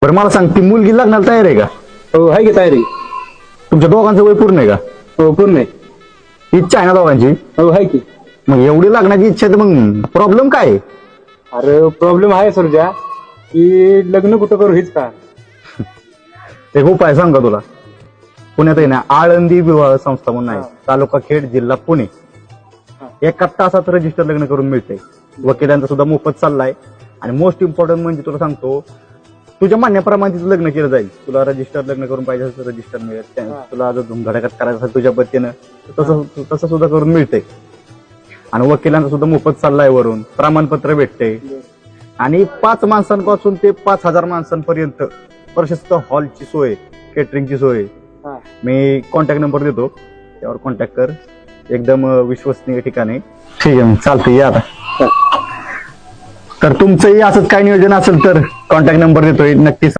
बरं मला सांग, ती मुलगी लग्नाला तयार आहे का? हो आहे की तयारी. तुमच्या दोघांचं वय पूर्ण आहे का? हो पूर्ण आहे. इच्छा आहे ना दोघांची? हो आहे की. मग एवढी लग्नाची इच्छा आहे तर मग प्रॉब्लेम काय आहे? अरे प्रॉब्लेम आहे सुरजा की लग्न कुठं करू हेच का. एक उपाय सांग का तुला? पुण्यात आहे ना आळंदी विवाह संस्था म्हणून आहे, तालुका खेड, जिल्हा पुणे. 1 तासात रजिस्टर लग्न करून मिळते. वकिलांचा सुद्धा मोफत चाललाय. आणि मोस्ट इम्पॉर्टंट म्हणजे तुला सांगतो, तुझ्या म्हणण्याप्रमाणे तिचं लग्न केलं जाईल. तुला रजिस्टर लग्न करून पाहिजे असेल तर रजिस्टर मिळेल. तुला जर धुमधडाक्यात करायचं असेल तुझ्या पद्धतीनं तसं सुद्धा करून मिळते. आणि वकिलांचा सुद्धा मोफत चाललाय, वरून प्रमाणपत्र भेटते. आणि 5 माणसांपासून ते 5,000 माणसांपर्यंत प्रशस्त हॉलची सोय, केटरिंगची सोय. मी कॉन्टॅक्ट नंबर देतो, त्यावर कॉन्टॅक्ट कर. एकदम विश्वसनीय ठिकाणी. ठीक आहे, चालतंय या आता. तर तुमचंही असंच काय नियोजन असेल तर कॉन्टॅक्ट नंबर देतोय, नक्की